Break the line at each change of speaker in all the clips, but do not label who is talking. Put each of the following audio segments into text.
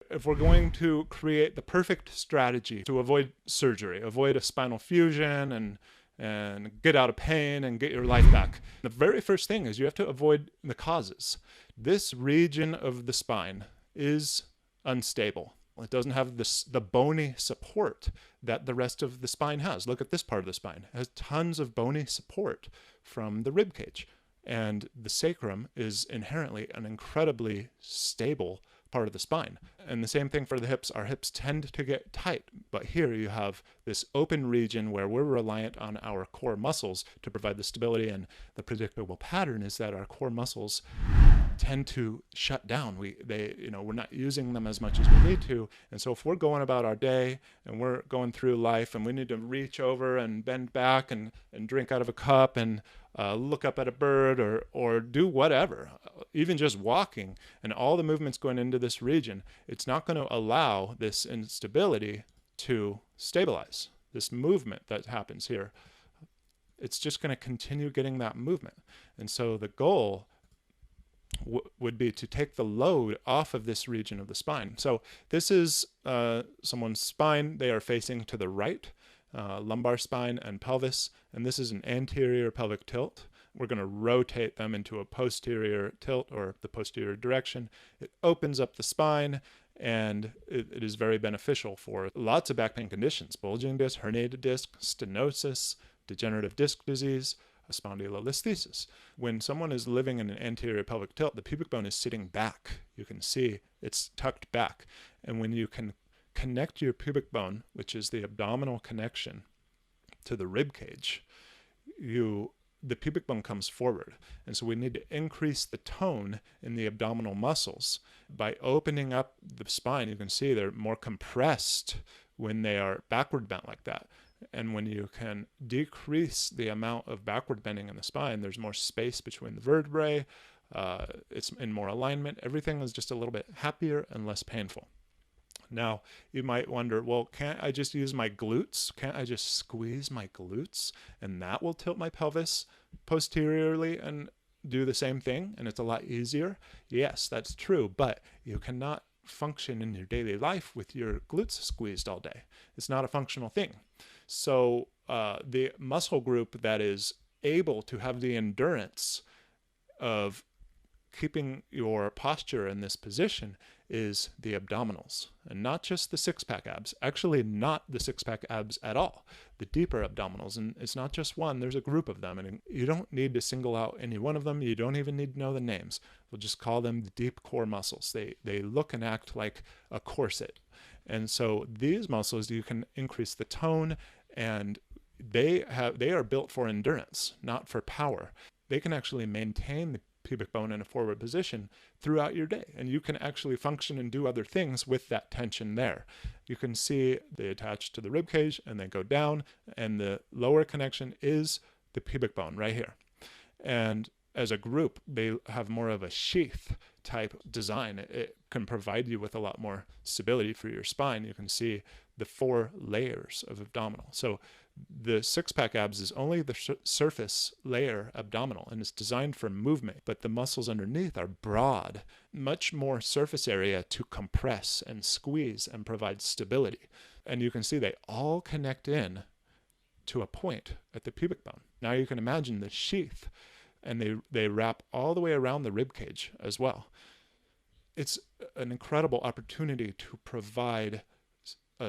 If we're going to create the perfect strategy to avoid surgery, avoid a spinal fusion and get out of pain and get your life back, the very first thing is you have to avoid the causes. This region of the spine is unstable. It doesn't have the bony support that the rest of the spine has. Look at this part of the spine. It has tons of bony support from the rib cage. And the sacrum is inherently an incredibly stable part of the spine. And the same thing for the hips. Our hips tend to get tight, but here you have this open region where we're reliant on our core muscles to provide the stability, and the predictable pattern is that our core muscles tend to shut down. We're not using them as much as we need to. And so if we're going about our day and we're going through life and we need to reach over and bend back and drink out of a cup and look up at a bird or do whatever, even just walking, and all the movements going into this region, it's not going to allow this instability to stabilize. This movement that happens here, it's just going to continue getting that movement. And so the goal would be to take the load off of this region of the spine. So this is someone's spine. They are facing to the right, lumbar spine and pelvis, and this is an anterior pelvic tilt. We're going to rotate them into a posterior tilt, or the posterior direction. It opens up the spine, and it is very beneficial for lots of back pain conditions: bulging disc, herniated disc, stenosis, degenerative disc disease, spondylolisthesis. When someone is living in an anterior pelvic tilt, the pubic bone is sitting back. You can see it's tucked back. And when you can connect your pubic bone, which is the abdominal connection, to the rib cage, the pubic bone comes forward. And so we need to increase the tone in the abdominal muscles by opening up the spine. You can see they're more compressed when they are backward bent like that. And when you can decrease the amount of backward bending in the spine, there's more space between the vertebrae. It's in more alignment. Everything is just a little bit happier and less painful. Now, you might wonder, well, can't I just use my glutes? Can't I just squeeze my glutes and that will tilt my pelvis posteriorly and do the same thing and it's a lot easier? Yes, that's true, but you cannot function in your daily life with your glutes squeezed all day. It's not a functional thing. So the muscle group that is able to have the endurance of keeping your posture in this position is the abdominals, and not just the six-pack abs. Actually, not the six-pack abs at all. The deeper abdominals, and it's not just one, there's a group of them, and you don't need to single out any one of them. You don't even need to know the names. We'll just call them the deep core muscles. They look and act like a corset. And so these muscles, you can increase the tone, and they are built for endurance, not for power. They can actually maintain the pubic bone in a forward position throughout your day, and you can actually function and do other things with that tension there. You can see they attach to the rib cage and they go down, and the lower connection is the pubic bone right here. And as a group, they have more of a sheath type design. It can provide you with a lot more stability for your spine. You can see the 4 layers of abdominal. So the six-pack abs is only the surface layer abdominal, and it's designed for movement, but the muscles underneath are broad, much more surface area to compress and squeeze and provide stability. And you can see they all connect in to a point at the pubic bone. Now you can imagine the sheath, and they wrap all the way around the rib cage as well. It's an incredible opportunity to provide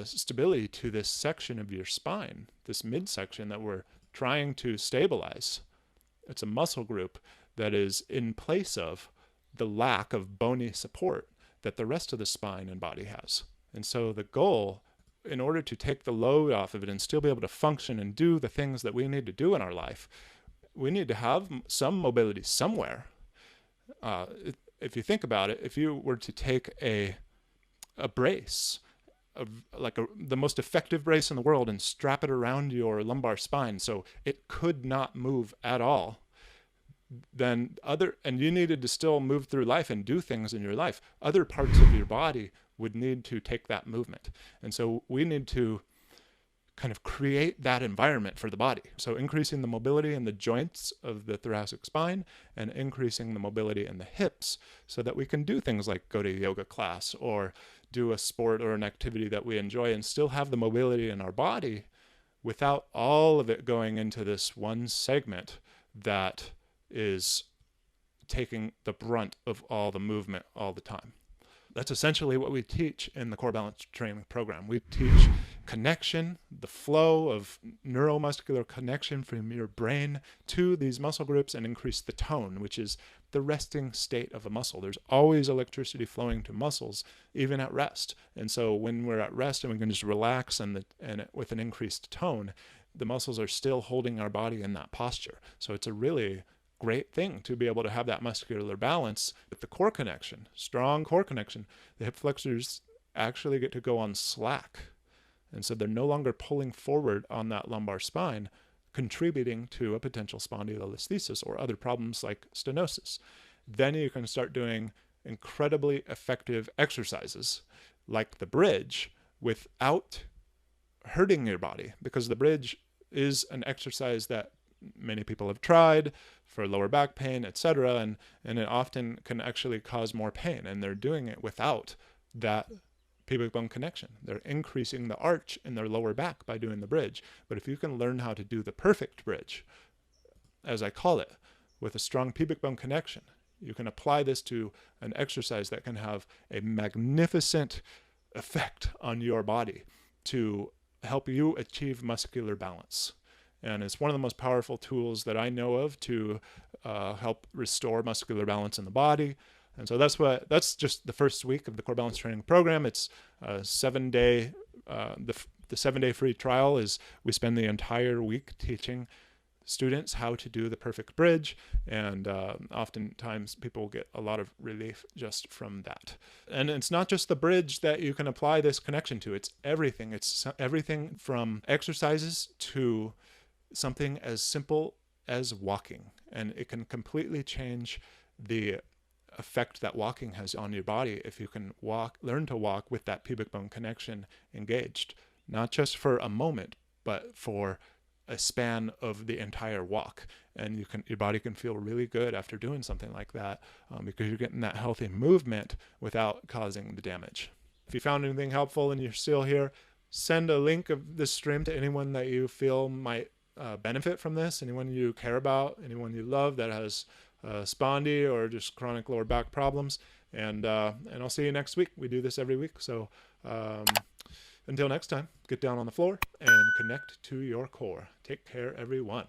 stability to this section of your spine, this midsection that we're trying to stabilize. It's a muscle group that is in place of the lack of bony support that the rest of the spine and body has. And so the goal, in order to take the load off of it and still be able to function and do the things that we need to do in our life, we need to have some mobility somewhere. If you think about it, if you were to take a brace, the most effective brace in the world, and strap it around your lumbar spine so it could not move at all, then and you needed to still move through life and do things in your life, other parts of your body would need to take that movement. And so we need to kind of create that environment for the body. So increasing the mobility in the joints of the thoracic spine and increasing the mobility in the hips so that we can do things like go to a yoga class or do a sport or an activity that we enjoy and still have the mobility in our body without all of it going into this one segment that is taking the brunt of all the movement all the time. That's essentially what we teach in the core balance training program. We teach connection, the flow of neuromuscular connection from your brain to these muscle groups, and increase the tone, which is the resting state of a muscle. There's always electricity flowing to muscles, even at rest. And so when we're at rest and we can just relax and with an increased tone, the muscles are still holding our body in that posture. So it's a really great thing to be able to have that muscular balance with the core connection, strong core connection. The hip flexors actually get to go on slack. And so they're no longer pulling forward on that lumbar spine, contributing to a potential spondylolisthesis or other problems like stenosis. Then you can start doing incredibly effective exercises like the bridge without hurting your body, because the bridge is an exercise that many people have tried for lower back pain, etc., and it often can actually cause more pain, and they're doing it without that pubic bone connection. They're increasing the arch in their lower back by doing the bridge. But if you can learn how to do the perfect bridge, as I call it, with a strong pubic bone connection, you can apply this to an exercise that can have a magnificent effect on your body to help you achieve muscular balance. And it's one of the most powerful tools that I know of to help restore muscular balance in the body. And so that's just the first week of the core balance training program. It's a 7-day, the 7-day free trial is we spend the entire week teaching students how to do the perfect bridge. And oftentimes people get a lot of relief just from that. And it's not just the bridge that you can apply this connection to. It's everything. It's everything from exercises to something as simple as walking. And it can completely change the effect that walking has on your body if you can learn to walk with that pubic bone connection engaged, not just for a moment, but for a span of the entire walk. And your body can feel really good after doing something like that because you're getting that healthy movement without causing the damage. If you found anything helpful and you're still here, send a link of this stream to anyone that you feel might benefit from this, anyone you care about, anyone you love that has spondy or just chronic lower back problems. And I'll see you next week. We do this every week. So until next time, get down on the floor and connect to your core. Take care, everyone.